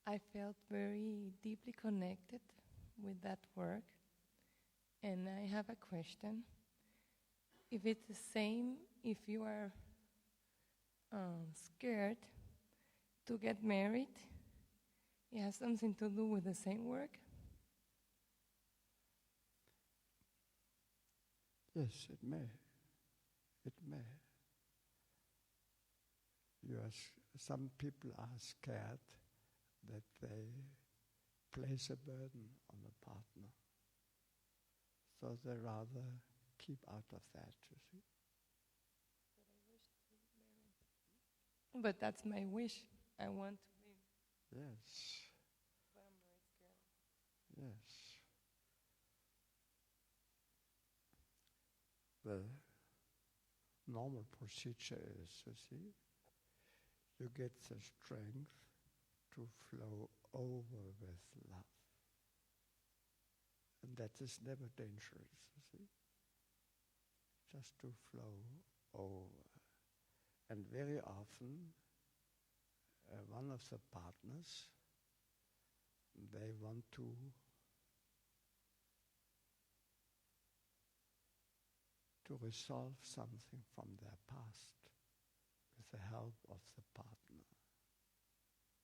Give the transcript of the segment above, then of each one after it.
I felt very deeply connected with that work. And I have a question. If it's the same, if you are scared to get married, it has something to do with the same work? Yes, it may. It may. Some people are scared that they place a burden on a partner. So they rather keep out of that, you see. But that's my wish. I want to be. Yes. But I'm very scared. Yes. The normal procedure is, you see, you get the strength to flow over with love. And that is never dangerous, you see. Just to flow over. And very often, one of the partners, they want to resolve something from their past with the help of the partner.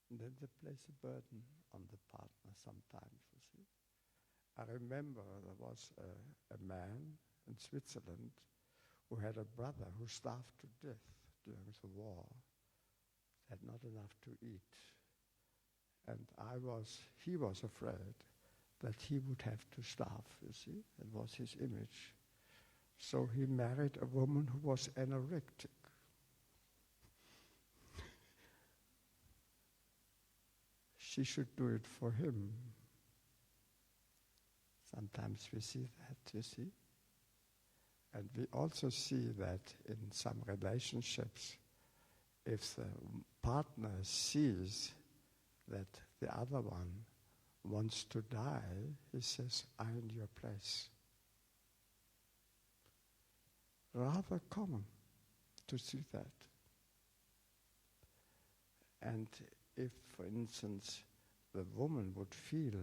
And then they place a burden on the partner sometimes, you see. I remember there was a man in Switzerland who had a brother who starved to death during the war. He had not enough to eat. And he was afraid that he would have to starve, you see. It was his image. So he married a woman who was anorectic. She should do it for him. Sometimes we see that, you see. And we also see that in some relationships, if the partner sees that the other one wants to die, he says, "I'm in your place." Rather common to see that. And if, for instance, the woman would feel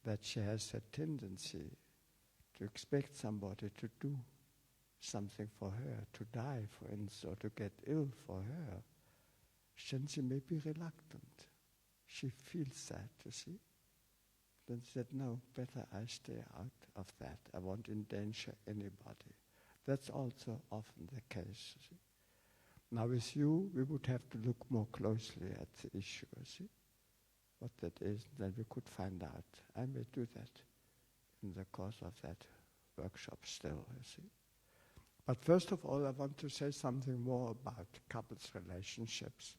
that she has a tendency to expect somebody to do something for her, to die, for instance, or to get ill for her, then she may be reluctant. She feels that, you see. Then she said, "No, better I stay out of that. I won't endanger anybody." That's also often the case, you see. Now with you, we would have to look more closely at the issue, you see, what that is, then we could find out. I may do that in the course of that workshop still, you see. But first of all, I want to say something more about couples relationships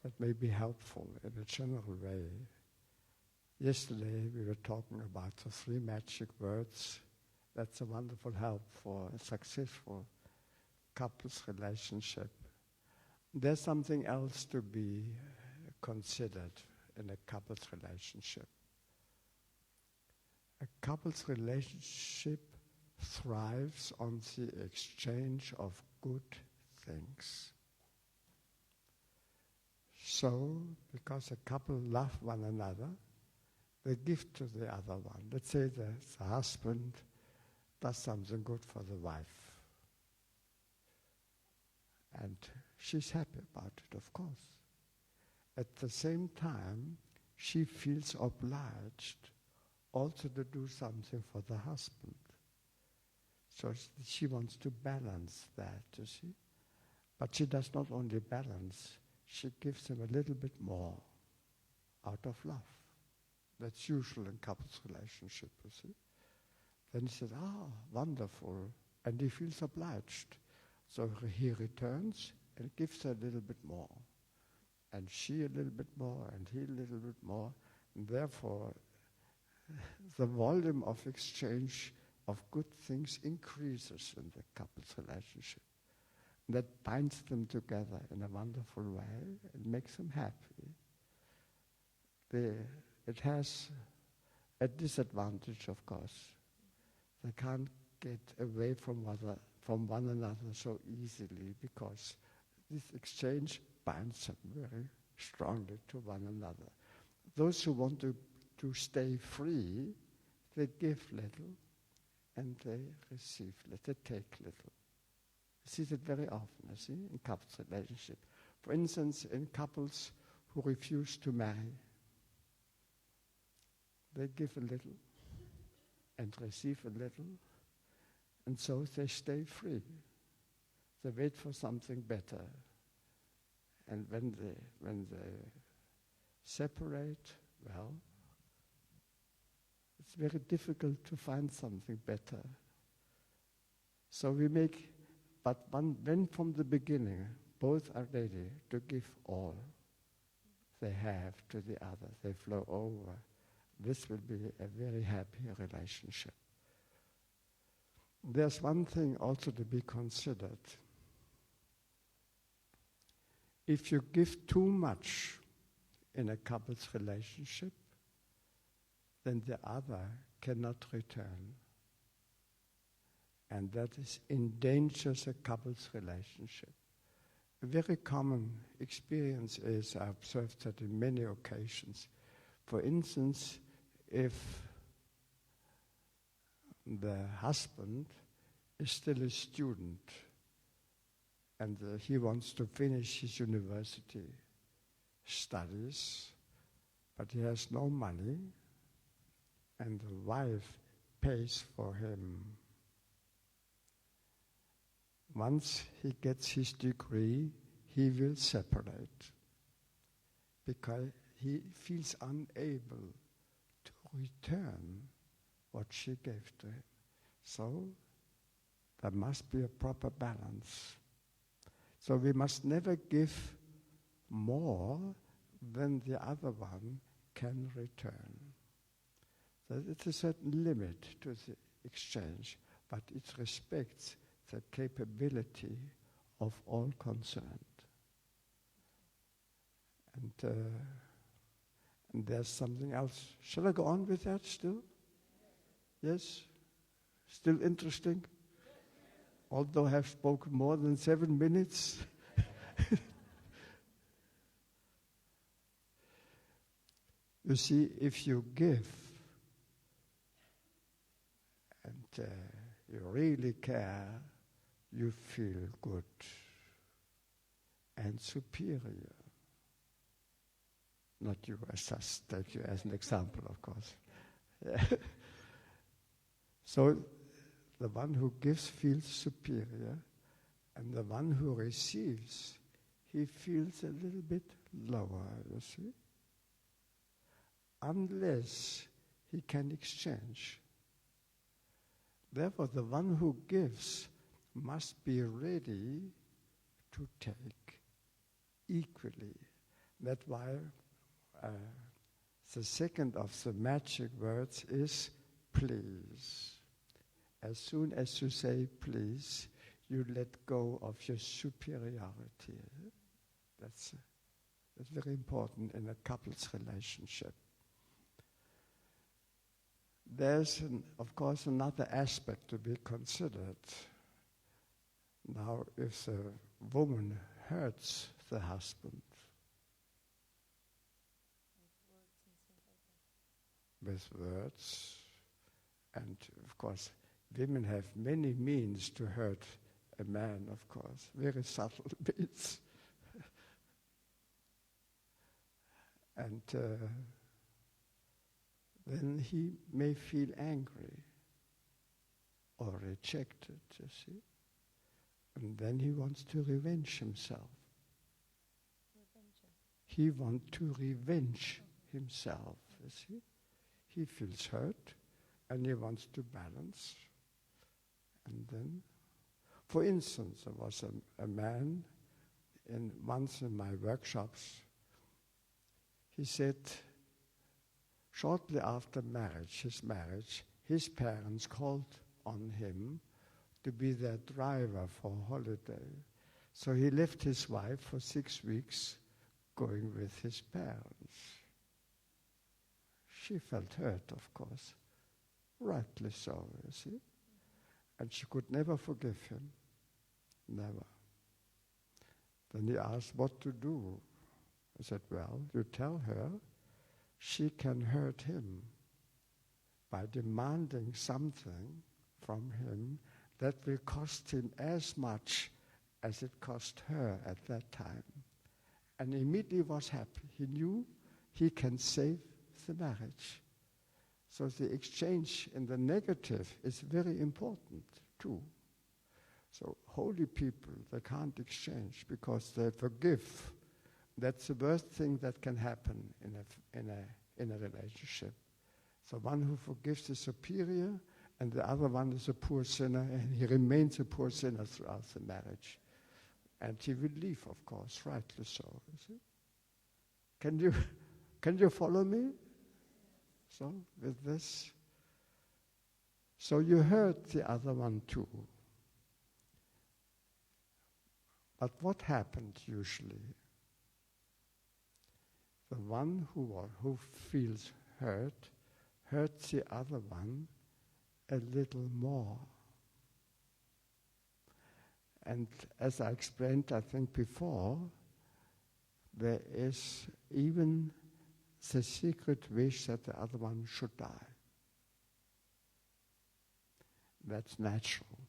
that may be helpful in a general way. Yesterday we were talking about the 3 magic words. That's a wonderful help for a successful couples relationship. There's something else to be considered in a couples relationship. A couples relationship thrives on the exchange of good things. So, because a couple love one another, they give to the other one. Let's say the husband does something good for the wife. And she's happy about it, of course. At the same time, she feels obliged also to do something for the husband. So she wants to balance that, you see. But she does not only balance, she gives him a little bit more out of love. That's usual in couples relationship, you see. Then he says, wonderful, and he feels obliged. So he returns and gives her a little bit more. And she a little bit more, and he a little bit more. And therefore, the volume of exchange of good things increases in the couple's relationship. That binds them together in a wonderful way and makes them happy. It has a disadvantage, of course. They can't get away from one another so easily because this exchange binds them very strongly to one another. those who want to stay free, they give little and they receive little, they take little. I see that very often, in couples relationship. For instance, in couples who refuse to marry, they give a little and receive a little, and so they stay free. They wait for something better. And when they separate, well, it's very difficult to find something better. So when from the beginning, both are ready to give all they have to the other, they flow over, this will be a very happy relationship. There's one thing also to be considered. If you give too much in a couple's relationship, then the other cannot return. And that endangers a couple's relationship. A very common experience is, I observed that in many occasions. For instance, if the husband is still a student and he wants to finish his university studies, but he has no money, and the wife pays for him. Once he gets his degree, he will separate because he feels unable to return what she gave to him. So there must be a proper balance. So we must never give more than the other one can return. So it's a certain limit to the exchange, but it respects the capability of all concerned. And there's something else. Shall I go on with that still? Yes? Still interesting? Although I have spoken more than 7 minutes. You see, if you give and you really care, you feel good and superior. Not you, I just take you as an example, of course. So the one who gives feels superior, and the one who receives, he feels a little bit lower, you see. Unless he can exchange. Therefore, the one who gives must be ready to take equally. That's why the second of the magic words is please. As soon as you say please, you let go of your superiority. That's very important in a couple's relationship. There's, of course, another aspect to be considered. Now, if the woman hurts the husband with words, and of course, women have many means to hurt a man, of course, very subtle means. And then he may feel angry or rejected, you see. And then he wants to revenge himself. He wants to revenge himself, you see. He feels hurt and he wants to balance. And then, for instance, there was a man once in my workshops. He said, shortly after his marriage, his parents called on him to be their driver for a holiday. So he left his wife for 6 weeks going with his parents. She felt hurt, of course, rightly so, you see. And she could never forgive him, never. Then he asked what to do. I said, well, you tell her she can hurt him by demanding something from him that will cost him as much as it cost her at that time. And immediately was happy. He knew he can save the marriage. So the exchange in the negative is very important too. So holy people, they can't exchange because they forgive. That's the worst thing that can happen in a relationship. So one who forgives is superior, and the other one is a poor sinner, and he remains a poor sinner throughout the marriage. And he will leave, of course, rightly so. You see? Can you follow me? So with this, so you hurt the other one too. But what happened usually? The one who feels hurts the other one a little more. And as I explained, I think before, there is even the secret wish that the other one should die. That's natural.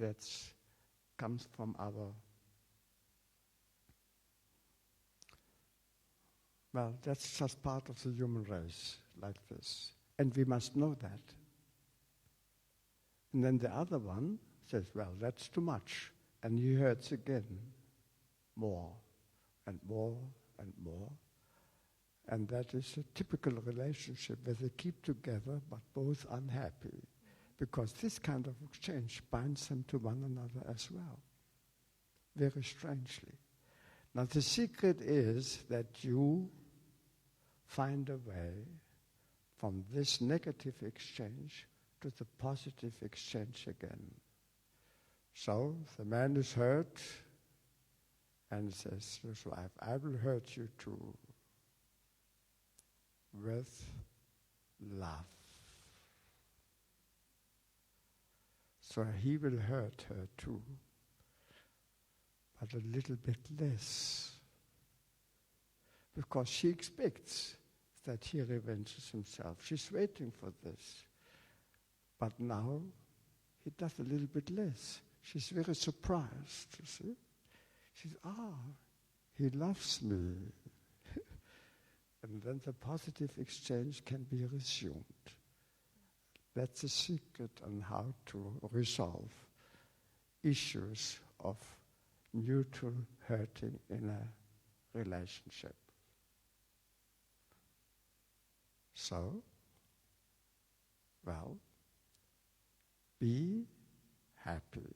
That comes from that's just part of the human race, like this. And we must know that. And then the other one says, well, that's too much. And he hurts again, more and more and more. And that is a typical relationship where they keep together but both unhappy. Because this kind of exchange binds them to one another as well. Very strangely. Now the secret is that you find a way from this negative exchange to the positive exchange again. So the man is hurt and says to his wife, I will hurt you too, with love. So he will hurt her too, but a little bit less, because she expects that he revenges himself. She's waiting for this. But now he does a little bit less. She's very surprised, you see. She's, he loves me. And then the positive exchange can be resumed. That's the secret on how to resolve issues of mutual hurting in a relationship. So, well, be happy.